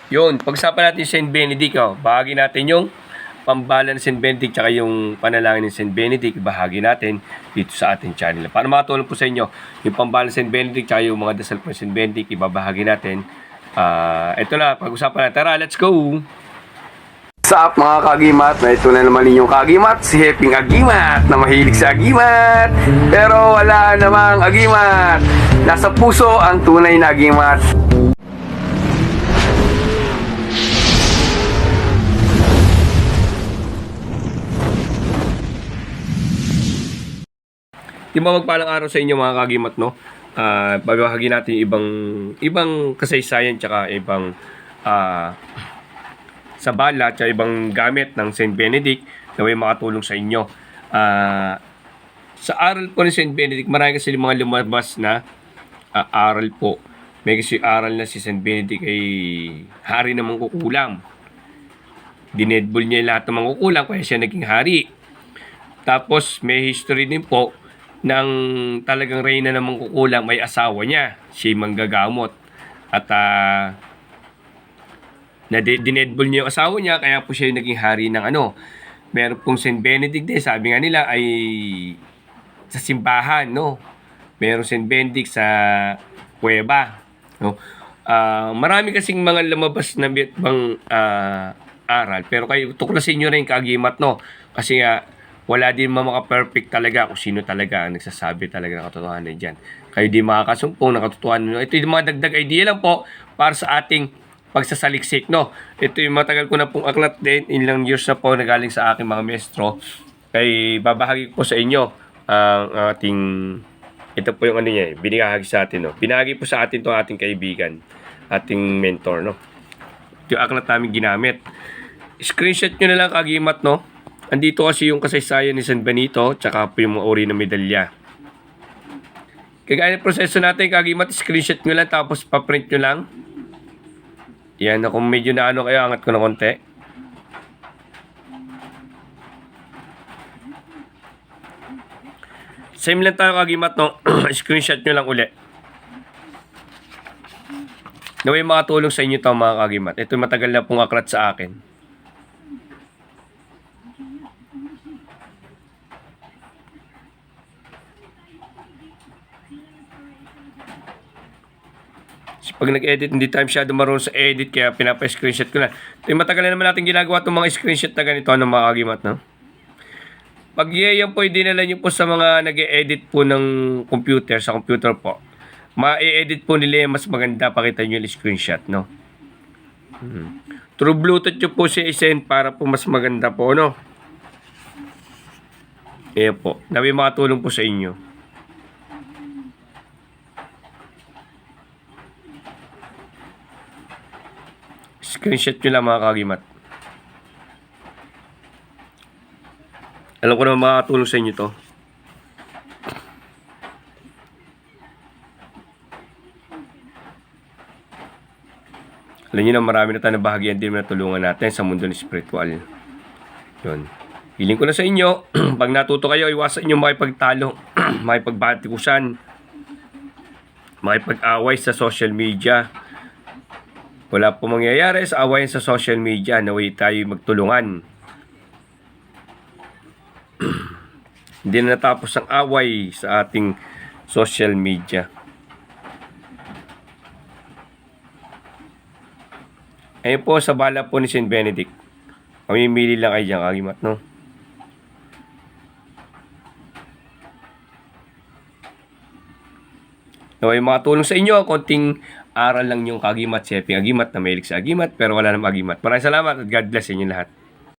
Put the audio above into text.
Yun, pag-usapan natin Saint Benedict, bahagi natin yung pambala ng Saint Benedict tsaka yung panalangin ng Saint Benedict, bahagi natin dito sa ating channel. Para makatulong po sa inyo, yung pambala ng Saint Benedict tsaka yung mga dasal po ng Saint Benedict, ibabahagi natin. Ito na, pag-usapan natin. Tara, let's go! What's up mga kagimat? Na ito na naman ninyong kagimat, si Heping Agimat na mahilig sa agimat. Pero wala namang agimat. Nasa puso ang tunay na agimat. Di ba magpalang araw sa inyo mga kagimat, no? Babahagi natin yung ibang kasaysayan tsaka ibang sa bala tsaka ibang gamit ng Saint Benedict na may makatulong sa inyo. Sa aral po ni Saint Benedict, marami kasi mga lumabas na aral po. May kasi aral na si Saint Benedict ay hari ng mangkukulam. Dinedbol niya lahat ng mangkukulam kaya siya naging hari. Tapos may history din po ng talagang reyna ng mangkukulam may asawa niya, siya manggagamot. At dinedbol niya yung asawa niya, kaya po siya yung naging hari ng meron pong Saint Benedict din, sabi nga nila ay sa simbahan, no? Meron Saint Benedict sa kuweba, no? Marami kasing mga lumabas na bang aral, pero kayo tuklasin nyo rin kaagimat, no? Kasi wala din maka-perfect talaga kung sino talaga ang nagsasabi talaga ng katotohanan dyan. Kayo di makakasumpong ng katotohanan. Ito yung mga dagdag idea lang po para sa ating pagsasaliksik, no? Ito yung matagal ko na pong aklat din, ilang years na po nagaling sa aking mga maestro. Kaya babahagi ko sa inyo ang ating, ito po yung niya, binigahagi sa atin, no? Binahagi po sa atin to ating kaibigan, ating mentor, no? Ito yung aklat namin ginamit. Screenshot nyo na lang kagimat, no? Andito kasi yung kasaysayan ni San Benito, tsaka po yung mga uri ng medalya. Kagaya ng proseso natin, kagimat, screenshot nyo lang, tapos paprint nyo lang. Yan, kung medyo na kayo, angat ko na konti. Same lang tayo kagimat, no? Screenshot nyo lang uli. Naway makatulong sa inyo ito mga kagimat. Ito matagal na pong aklat sa akin. Pag nag-edit, hindi tayo masyado marunong sa edit, kaya pinapa-screenshot ko na. Ito yung matagal na naman natin ginagawa itong mga screenshot na ganito, mga kagimat, no? Pag yan po, dinala nyo po sa mga nag-edit po ng computer, sa computer po, ma-edit po nila mas maganda, pakita nyo yung screenshot, no? Through Bluetooth nyo po siya isend para po mas maganda po, no? Ayan po, nabi makatulong po sa inyo. Screenshot nyo lang mga kagimat. Alam ko naman makakatulong sa inyo to. Alam nyo na marami na tayo na bahagian din na tulungan natin sa mundo ng spiritual. Yun. Hiling ko na sa inyo, pag natuto kayo, iwasan nyo makipagtalo, makipagbatikusan, makipag-away sa social media. Wala po mangyayari sa awayan sa social media, naway tayo magtulungan. Hindi na natapos ang away sa ating social media. Ayun po sa bala po ni Saint Benedict. Mamimili lang kayo dyan, kagimat, no? Naway makatulong sa inyo, konting aral lang yung kagimat, si Heping Agimat na mahilig sa agimat, pero wala namang agimat. Maraming salamat at God bless sa inyo lahat.